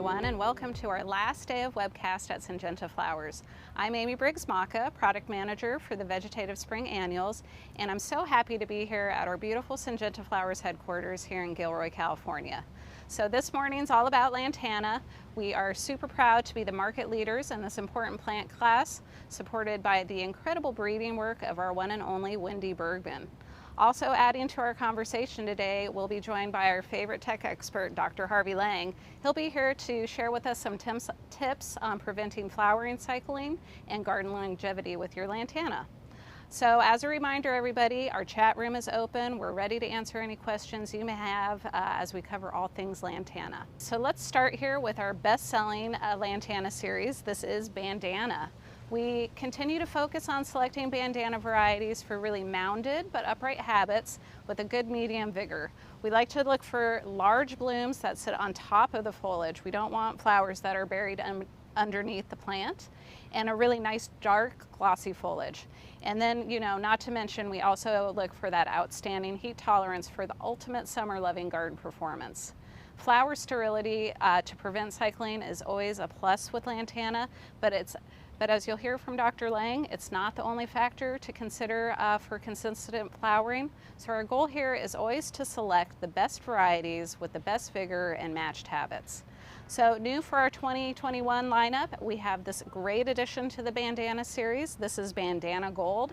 everyone, and welcome to our last day of webcast at Syngenta Flowers. I'm Amy Briggs-Macha, Product Manager for the Vegetative Spring Annuals, and I'm so happy to be here at our beautiful Syngenta Flowers headquarters here in Gilroy, California. So this morning's all about Lantana. We are super proud to be the market leaders in this important plant class, supported by the incredible breeding work of our one and only Wendy Bergman. Also adding to our conversation today, we'll be joined by our favorite tech expert, Dr. Harvey Lang. He'll be here to share with us some tips on preventing flowering cycling and garden longevity with your Lantana. So as a reminder, everybody, our chat room is open. We're ready to answer any questions you may have as we cover all things Lantana. So let's start here with our best-selling Lantana series. This is Bandana. We continue to focus on selecting bandana varieties for really mounded but upright habits with a good medium vigor. We like to look for large blooms that sit on top of the foliage. We don't want flowers that are buried underneath the plant, and a really nice dark glossy foliage. And then, not to mention, we also look for that outstanding heat tolerance for the ultimate summer loving garden performance. Flower sterility to prevent cycling is always a plus with Lantana, but as you'll hear from Dr. Lang, it's not the only factor to consider for consistent flowering. So our goal here is always to select the best varieties with the best vigor and matched habits. So new for our 2021 lineup, we have this great addition to the Bandana series. This is Bandana Gold.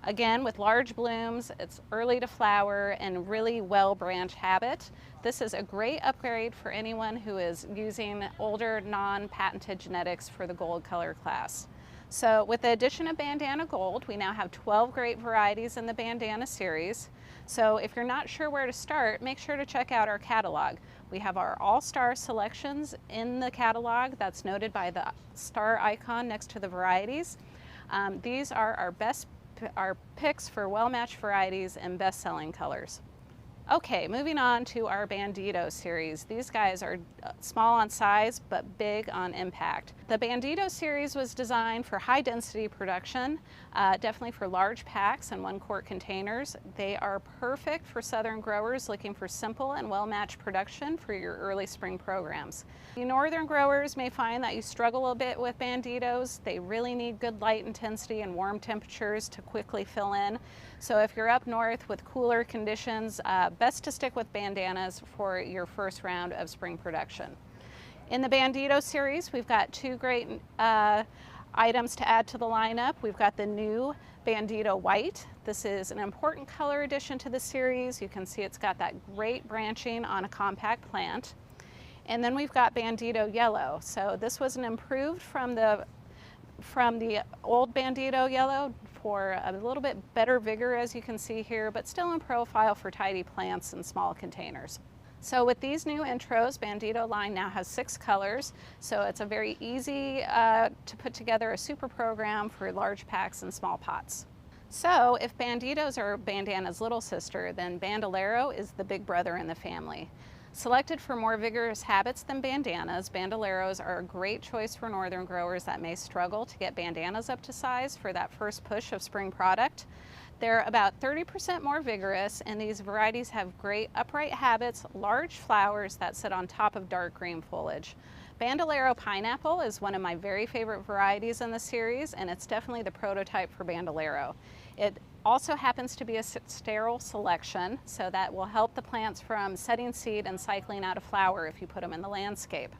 Again, with large blooms, it's early to flower and really well branched habit. This is a great upgrade for anyone who is using older non-patented genetics for the gold color class. So with the addition of Bandana Gold, we now have 12 great varieties in the Bandana series. So if you're not sure where to start, make sure to check out our catalog. We have our all-star selections in the catalog that's noted by the star icon next to the varieties. These are our picks for well-matched varieties and best-selling colors. Okay, moving on to our Bandito series. These guys are small on size, but big on impact. The Bandito series was designed for high density production, definitely for large packs and 1-quart containers. They are perfect for southern growers looking for simple and well-matched production for your early spring programs. You northern growers may find that you struggle a bit with Banditos. They really need good light intensity and warm temperatures to quickly fill in. So if you're up north with cooler conditions, best to stick with bandanas for your first round of spring production. In the Bandito series, we've got two great items to add to the lineup. We've got the new Bandito White. This is an important color addition to the series. You can see it's got that great branching on a compact plant. And then we've got Bandito Yellow. So this was an improved from the old Bandito Yellow for a little bit better vigor, as you can see here, but still in profile for tidy plants and small containers. So with these new intros, Bandito line now has 6 colors, so it's a very easy to put together a super program for large packs and small pots. So if Banditos are Bandana's little sister, then Bandolero is the big brother in the family. Selected for more vigorous habits than bandanas, Bandoleros are a great choice for northern growers that may struggle to get bandanas up to size for that first push of spring product. They're about 30% more vigorous, and these varieties have great upright habits, large flowers that sit on top of dark green foliage. Bandolero Pineapple is one of my very favorite varieties in the series, and it's definitely the prototype for Bandolero. It also happens to be a sterile selection, so that will help the plants from setting seed and cycling out of flower if you put them in the landscape.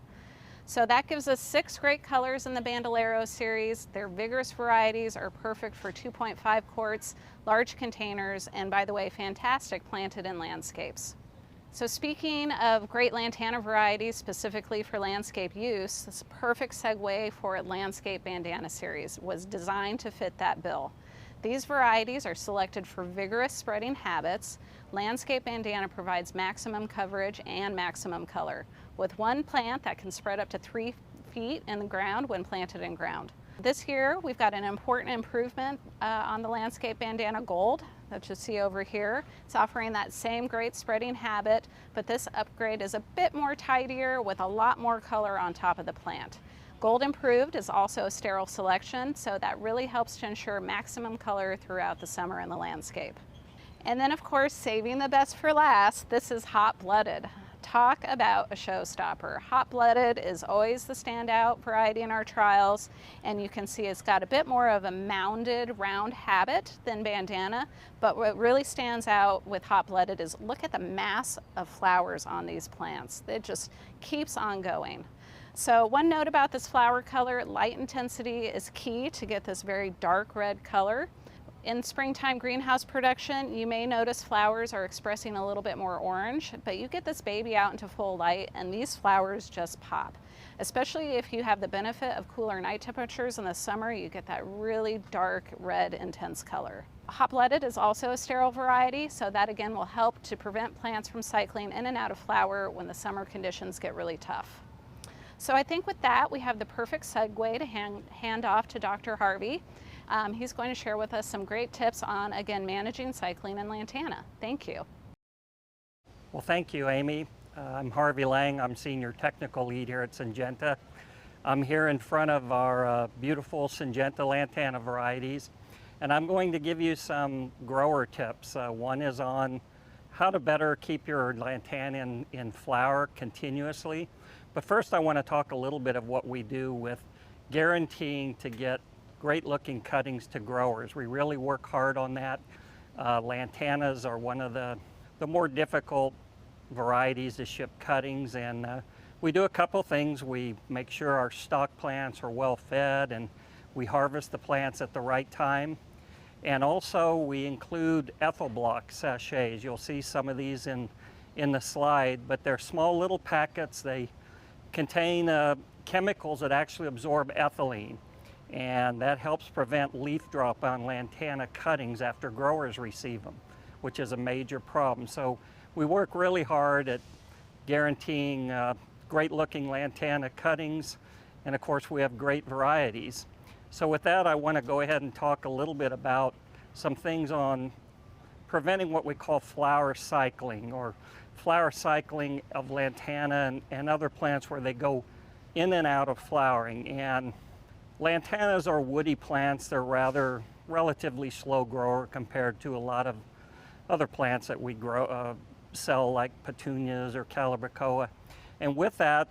So that gives us 6 great colors in the Bandolero series. Their vigorous varieties are perfect for 2.5 quarts, large containers, and by the way, fantastic planted in landscapes. So speaking of great Lantana varieties specifically for landscape use, this perfect segue for Landscape Bandana series was designed to fit that bill. These varieties are selected for vigorous spreading habits. Landscape Bandana provides maximum coverage and maximum color, with one plant that can spread up to 3 feet in the ground when planted in ground. This year, we've got an important improvement on the Landscape Bandana Gold that you see over here. It's offering that same great spreading habit, but this upgrade is a bit more tidier with a lot more color on top of the plant. Gold Improved is also a sterile selection, so that really helps to ensure maximum color throughout the summer in the landscape. And then of course, saving the best for last, this is Hot Blooded. Talk about a showstopper. Hot-blooded is always the standout variety in our trials, and you can see it's got a bit more of a mounded, round habit than Bandana, but what really stands out with hot-blooded is look at the mass of flowers on these plants. It just keeps on going. So one note about this flower color, light intensity is key to get this very dark red color. In springtime greenhouse production, you may notice flowers are expressing a little bit more orange, but you get this baby out into full light and these flowers just pop. Especially if you have the benefit of cooler night temperatures in the summer, you get that really dark red intense color. Hot-blooded is also a sterile variety, so that again will help to prevent plants from cycling in and out of flower when the summer conditions get really tough. So I think with that, we have the perfect segue to hand off to Dr. Harvey. He's going to share with us some great tips on, again, managing cycling in Lantana. Thank you. Well, thank you, Amy. I'm Harvey Lang. I'm Senior Technical Lead here at Syngenta. I'm here in front of our beautiful Syngenta Lantana varieties, and I'm going to give you some grower tips. One is on how to better keep your Lantana in flower continuously. But first I want to talk a little bit of what we do with guaranteeing to get great looking cuttings to growers. We really work hard on that. Lantanas are one of the more difficult varieties to ship cuttings, and we do a couple things. We make sure our stock plants are well fed and we harvest the plants at the right time. And also we include ethyl block sachets. You'll see some of these in the slide, but they're small little packets. They contain chemicals that actually absorb ethylene, and that helps prevent leaf drop on Lantana cuttings after growers receive them, which is a major problem. So we work really hard at guaranteeing great looking Lantana cuttings, and of course we have great varieties. So with that, I want to go ahead and talk a little bit about some things on preventing what we call flower cycling, or flower cycling of Lantana and other plants where they go in and out of flowering. And Lantanas are woody plants. They're relatively slow grower compared to a lot of other plants that we sell, like petunias or calibrachoa. And with that,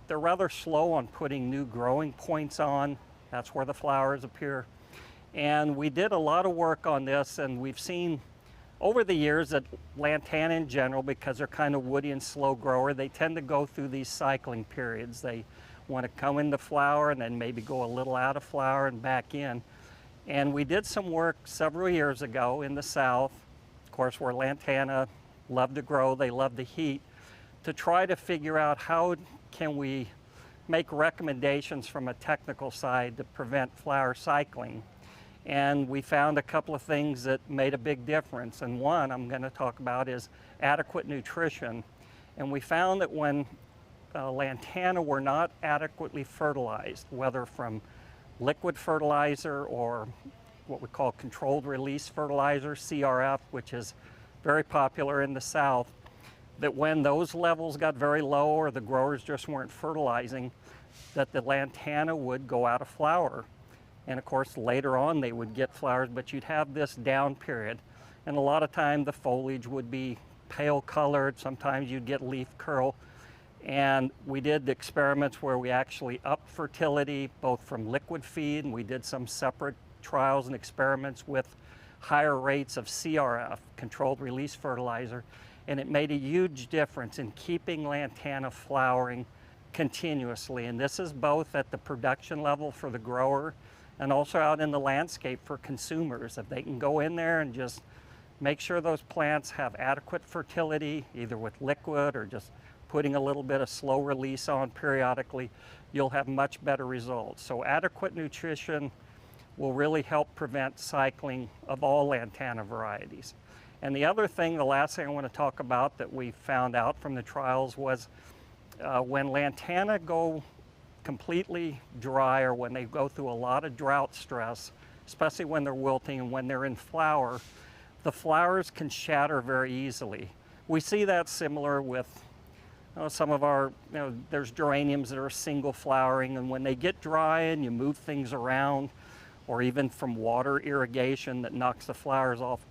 they're rather slow on putting new growing points on. That's where the flowers appear. And we did a lot of work on this, and we've seen over the years that Lantana in general, because they're kind of woody and slow grower, they tend to go through these cycling periods. They want to come into flower and then maybe go a little out of flower and back in. And we did some work several years ago in the south, of course, where Lantana love to grow, they love the heat, to try to figure out how can we make recommendations from a technical side to prevent flower cycling. And we found a couple of things that made a big difference. And one I'm going to talk about is adequate nutrition. And we found that when Lantana were not adequately fertilized, whether from liquid fertilizer or what we call controlled release fertilizer, CRF, which is very popular in the south, that when those levels got very low or the growers just weren't fertilizing, that the Lantana would go out of flower. And of course, later on they would get flowers, but you'd have this down period. And a lot of time the foliage would be pale colored. Sometimes you'd get leaf curl. And we did experiments where we actually upped fertility, both from liquid feed, and we did some separate trials and experiments with higher rates of CRF, controlled release fertilizer. And it made a huge difference in keeping Lantana flowering continuously. And this is both at the production level for the grower and also out in the landscape for consumers. If they can go in there and just make sure those plants have adequate fertility, either with liquid or just putting a little bit of slow release on periodically, you'll have much better results. So adequate nutrition will really help prevent cycling of all Lantana varieties. And the other thing, the last thing I want to talk about that we found out from the trials was when Lantana go completely dry, or when they go through a lot of drought stress, especially when they're wilting and when they're in flower, the flowers can shatter very easily. We see that similar with some of our, there's geraniums that are single flowering, and when they get dry and you move things around, or even from water irrigation that knocks the flowers off,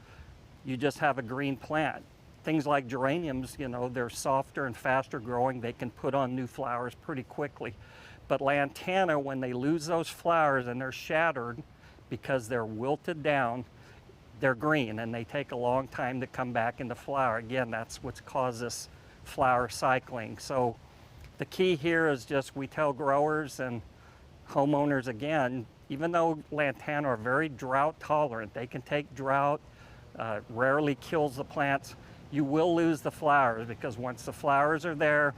you just have a green plant. things like geraniums, you know, they're softer and faster growing. They can put on new flowers pretty quickly. But lantana, when they lose those flowers and they're shattered because they're wilted down, they're green and they take a long time to come back into flower. Again, that's what's caused this flower cycling. So the key here is just, we tell growers and homeowners again, even though lantana are very drought tolerant, they can take drought, rarely kills the plants, you will lose the flowers, because once the flowers are there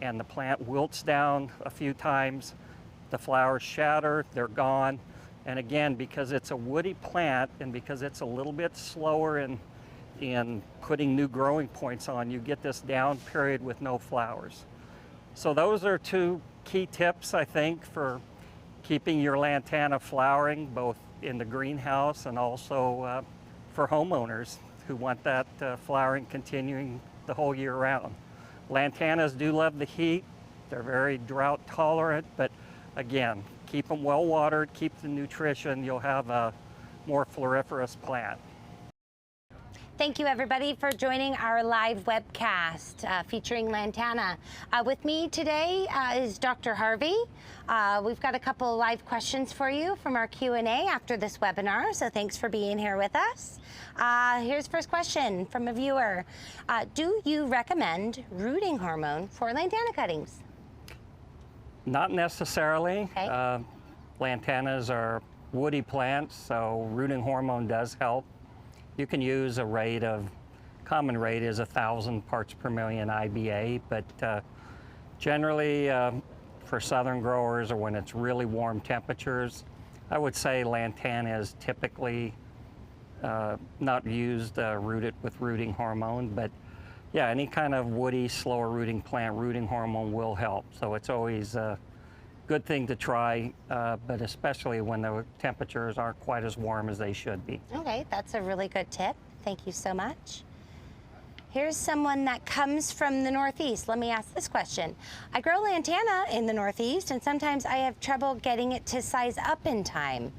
and the plant wilts down a few times, the flowers shatter, they're gone. And again, because it's a woody plant and because it's a little bit slower in putting new growing points on, you get this down period with no flowers. So those are two key tips, I think, for keeping your lantana flowering, both in the greenhouse and also for homeowners who want that flowering continuing the whole year round. Lantanas do love the heat. They're very drought tolerant, but again, keep them well watered, keep the nutrition, you'll have a more floriferous plant. Thank you, everybody, for joining our live webcast featuring lantana. With me today is Dr. Harvey. We've got a couple of live questions for you from our Q&A after this webinar, so thanks for being here with us. Here's the first question from a viewer. Do you recommend rooting hormone for lantana cuttings? Not necessarily. Okay. Lantanas are woody plants, so rooting hormone does help. You can use a rate of, common rate is 1,000 parts per million IBA, but generally for southern growers or when it's really warm temperatures, I would say lantana is typically not used rooted with rooting hormone, but yeah, any kind of woody, slower rooting plant, rooting hormone will help. So it's always a good thing to try, but especially when the temperatures aren't quite as warm as they should be. Okay, that's a really good tip. Thank you so much. Here's someone that comes from the Northeast. Let me ask this question. I grow lantana in the Northeast, and sometimes I have trouble getting it to size up in time.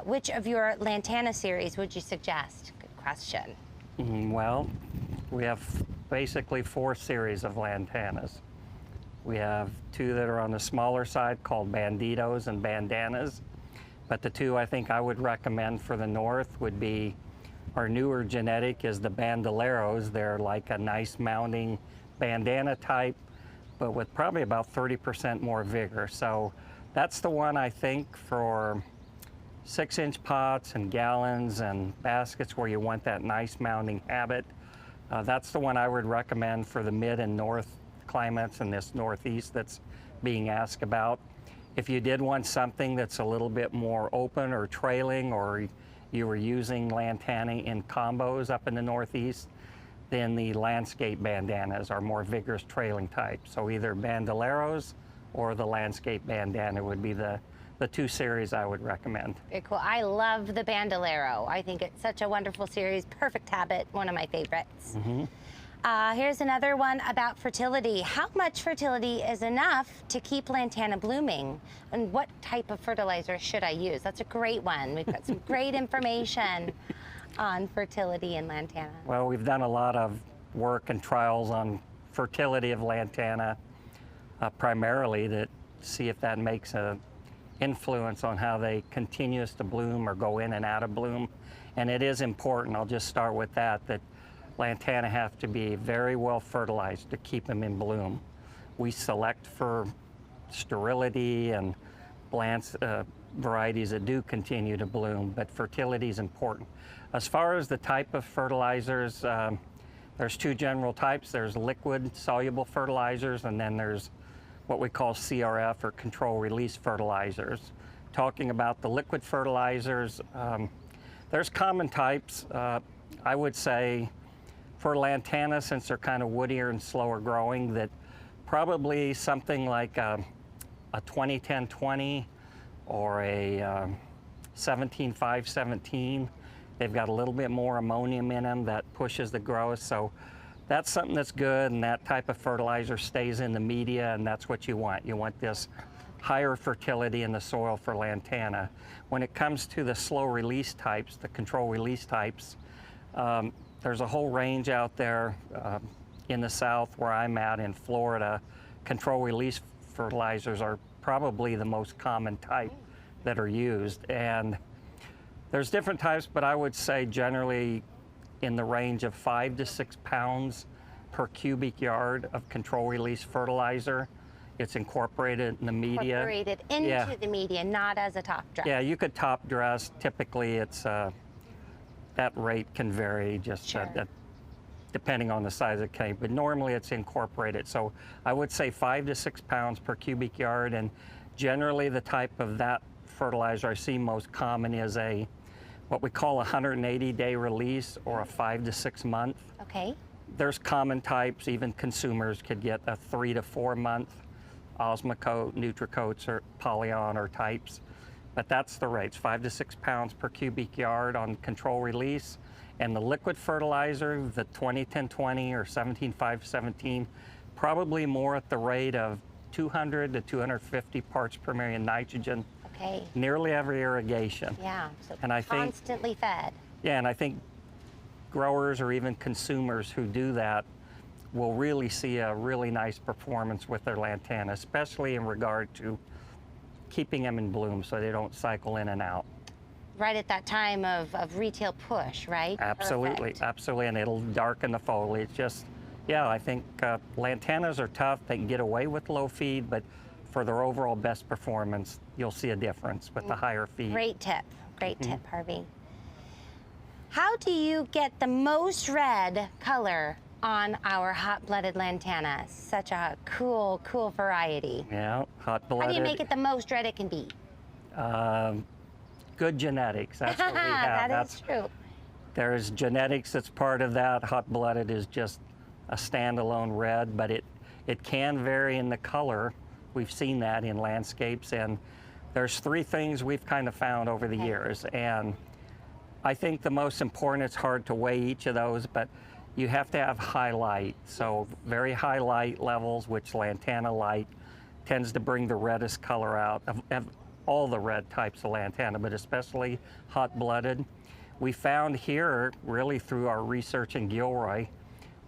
Which of your lantana series would you suggest? Good question. Well, we have basically 4 series of lantanas. We have 2 that are on the smaller side called Banditos and Bandanas, but the 2 I think I would recommend for the north would be, our newer genetic is the Bandoleros. They're like a nice mounding bandana type, but with probably about 30% more vigor. So that's the one I think for 6-inch pots and gallons and baskets where you want that nice mounding habit. That's the one I would recommend for the mid and north climates in this northeast that's being asked about. If you did want something that's a little bit more open or trailing, or you were using lantana in combos up in the northeast, then the landscape bandanas are more vigorous trailing type. So either Bandoleros or the landscape bandana would be the 2 series I would recommend. Very cool. I love the Bandolero. I think it's such a wonderful series, perfect habit, one of my favorites. Here's another one about fertility. How much fertility is enough to keep lantana blooming? And what type of fertilizer should I use? That's a great one. We've got some great information on fertility in lantana. Well, we've done a lot of work and trials on fertility of lantana, primarily to see if that makes a influence on how they continues to bloom or go in and out of bloom. And it is important, I'll just start with that lantana have to be very well fertilized to keep them in bloom. We select for sterility and varieties that do continue to bloom, but fertility is important. As far as the type of fertilizers, there's 2 general types. There's liquid soluble fertilizers, and then there's what we call CRF or control release fertilizers. Talking about the liquid fertilizers, there's common types. I would say for lantana, since they're kind of woodier and slower growing, that probably something like a 20-10-20 or a 17-5-17. They've got a little bit more ammonium in them that pushes the growth. So that's something that's good, and that type of fertilizer stays in the media, and that's what you want. You want this higher fertility in the soil for lantana. When it comes to the slow release types, the control release types, there's a whole range out there in the South where I'm at in Florida. Control release fertilizers are probably the most common type that are used. And there's different types, but I would say generally in the range of 5 to 6 pounds per cubic yard of control release fertilizer. It's incorporated in the media. Incorporated into the media, not as a top dress. Yeah, you could top dress. Typically, it's that rate can vary just depending on the size of the cake, but normally it's incorporated. So I would say 5 to 6 pounds per cubic yard, and generally the type of that fertilizer I see most common is what we call a 180-day release or a 5 to 6 month. Okay. There's common types, even consumers could get a 3 to 4 month Osmocote, Nutricoats, or Polyon or types. But that's the rates, 5 to 6 pounds per cubic yard on control release. And the liquid fertilizer, the 20-10-20 or 17-5-17, probably more at the rate of 200 to 250 parts per million nitrogen. Okay. Nearly every irrigation. Yeah, so and I think, constantly fed. Yeah, and I think growers or even consumers who do that will really see a really nice performance with their Lantana, especially in regard to keeping them in bloom so they don't cycle in and out. Right at that time of retail push, right? Absolutely, Perfect. absolutely, and it'll darken the foliage. Just, yeah, I think Lantanas are tough. They can get away with low feed, but for their overall best performance, you'll see a difference with the higher feed. Great tip, Harvey. How do you get the most red color on our hot-blooded Lantana? Such a cool variety. Yeah, hot-blooded. How do you make it the most red it can be? Good genetics, that's what we have. That's true. There's genetics that's part of that. Hot-blooded is just a standalone red, but it can vary in the color. We've seen that in landscapes, and there's 3 things we've kind of found over the years. And I think the most important, it's hard to weigh each of those, but you have to have high light. So very high light levels, which Lantana light tends to bring the reddest color out of all the red types of Lantana, but especially hot-blooded. We found here, really through our research in Gilroy,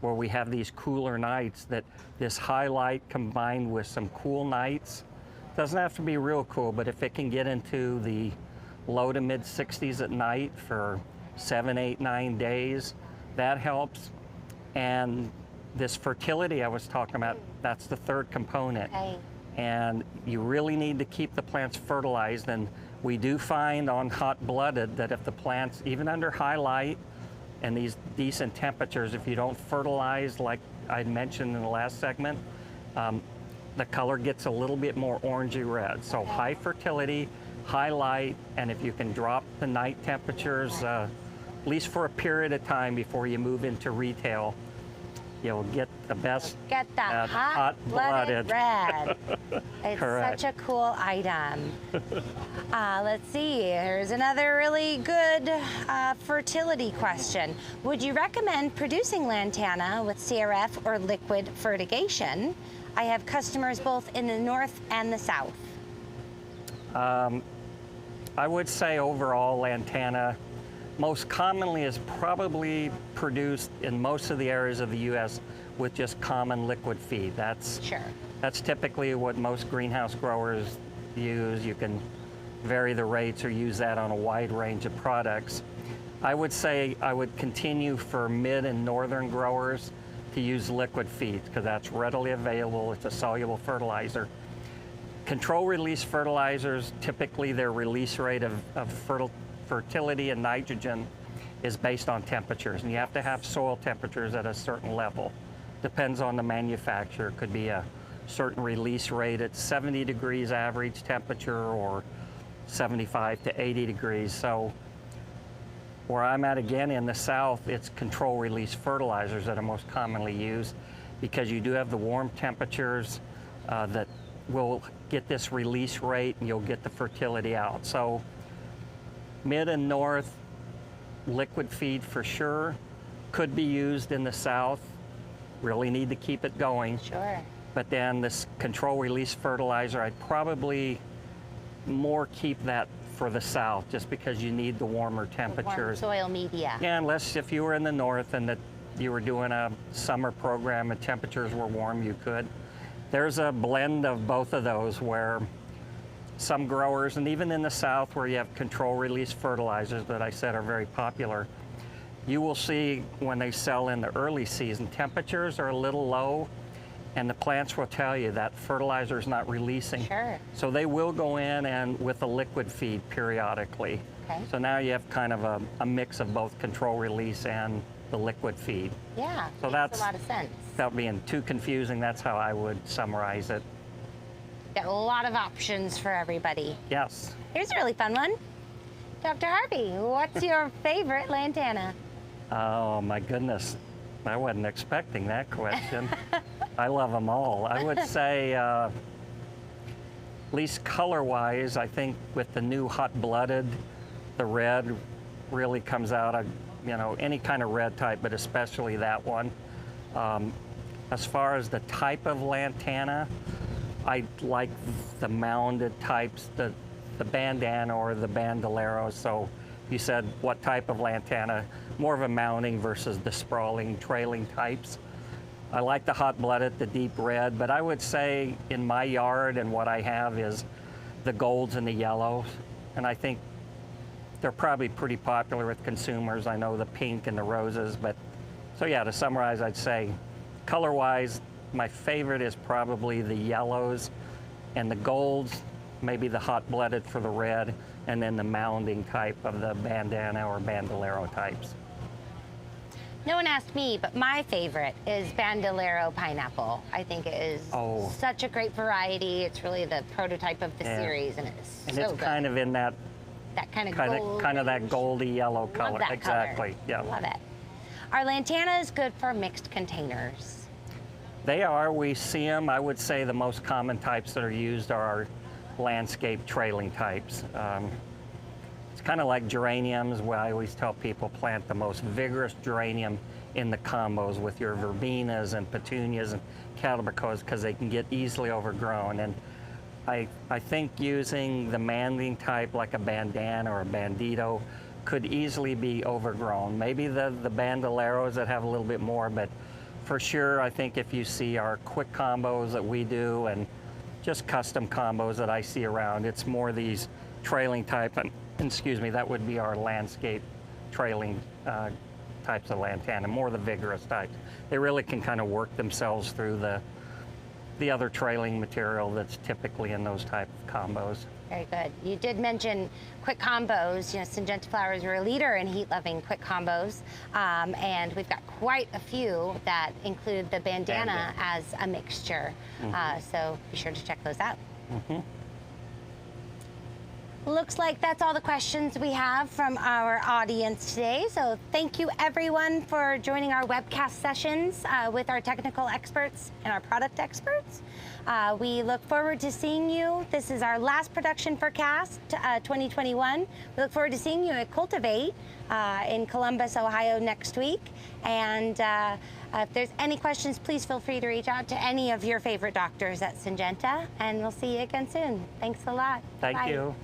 where we have these cooler nights, that this high light combined with some cool nights, doesn't have to be real cool, but if it can get into the low to mid 60s at night for 7, 8, 9 days, that helps. And this fertility I was talking about, that's the 3rd component. Okay. And you really need to keep the plants fertilized. And we do find on hot-blooded that if the plants, even under high light and these decent temperatures, if you don't fertilize, like I mentioned in the last segment, the color gets a little bit more orangey red. So high fertility, high light, and if you can drop the night temperatures, at least for a period of time before you move into retail, you'll get the best. Get that hot-blooded red. It's Correct. such a cool item. Let's see, here's another really good fertility question. Would you recommend producing Lantana with CRF or liquid fertigation? I have customers both in the north and the south. I would say overall Lantana most commonly is probably produced in most of the areas of the U.S. with just common liquid feed. That's typically what most greenhouse growers use. You can vary the rates or use that on a wide range of products. I would say I would continue for mid and northern growers to use liquid feed because that's readily available. It's a soluble fertilizer. Control release fertilizers, typically their release rate of fertility and nitrogen is based on temperatures, and you have to have soil temperatures at a certain level. Depends on the manufacturer. It could be a certain release rate at 70 degrees average temperature or 75 to 80 degrees. So where I'm at again in the south, it's control release fertilizers that are most commonly used because you do have the warm temperatures that will get this release rate and you'll get the fertility out. So mid and north, liquid feed for sure. Could be used in the south. Really need to keep it going. Sure. But then this control release fertilizer, I'd probably more keep that for the south, just because you need the warmer Warm temperatures. soil media. Yeah, unless if you were in the north and that you were doing a summer program and temperatures were warm, you could. There's a blend of both of those where some growers, and even in the south where you have control release fertilizers that I said are very popular, you will see when they sell in the early season, temperatures are a little low, and the plants will tell you that fertilizer is not releasing. Sure. So they will go in and with a liquid feed periodically. Okay. So now you have kind of a mix of both control release and the liquid feed. Yeah, So makes that's- a lot of sense. Without being too confusing, that's how I would summarize it. Got a lot of options for everybody. Yes. Here's a really fun one. Dr. Harvey, what's your favorite lantana? Oh my goodness, I wasn't expecting that question. I love them all. I would say, at least color-wise, I think with the new hot-blooded, the red really comes out of, you know, any kind of red type, but especially that one. As far as the type of lantana, I like the mounded types, the bandana or the bandolero. So you said what type of lantana, more of a mounding versus the sprawling, trailing types. I like the hot-blooded, the deep red, but I would say in my yard and what I have is the golds and the yellows. And I think they're probably pretty popular with consumers. I know the pink and the roses, but so yeah, to summarize, I'd say color-wise, my favorite is probably the yellows and the golds, maybe the hot-blooded for the red, and then the mounding type of the bandana or bandolero types. No one asked me, but my favorite is Bandolero pineapple. I think it is such a great variety. It's really the prototype of the series, and it's And so it's good. kind of in that kind of that goldy yellow color. Love that Exactly. color. Yeah. Love it. Are lantanas good for mixed containers? They are. We see them. I would say the most common types that are used are our landscape trailing types. It's kind of like geraniums, where I always tell people plant the most vigorous geranium in the combos with your verbenas and petunias and catabricos because they can get easily overgrown. And I think using the manding type like a bandana or a bandito could easily be overgrown. Maybe the bandoleros that have a little bit more, but for sure, I think if you see our quick combos that we do and just custom combos that I see around, it's more these trailing type, and excuse me, that would be our landscape trailing types of lantana, more the vigorous types. They really can kind of work themselves through the other trailing material that's typically in those type of combos. Very good. You did mention quick combos. You know, Syngenta Flowers, we're a leader in heat-loving quick combos, and we've got quite a few that include the bandana as a mixture. So be sure to check those out. Looks like that's all the questions we have from our audience today. So thank you everyone for joining our webcast sessions with our technical experts and our product experts. We look forward to seeing you. This is our last production for CAST 2021. We look forward to seeing you at Cultivate in Columbus, Ohio next week. And if there's any questions, please feel free to reach out to any of your favorite doctors at Syngenta, and we'll see you again soon. Thanks a lot. Thank Bye. you.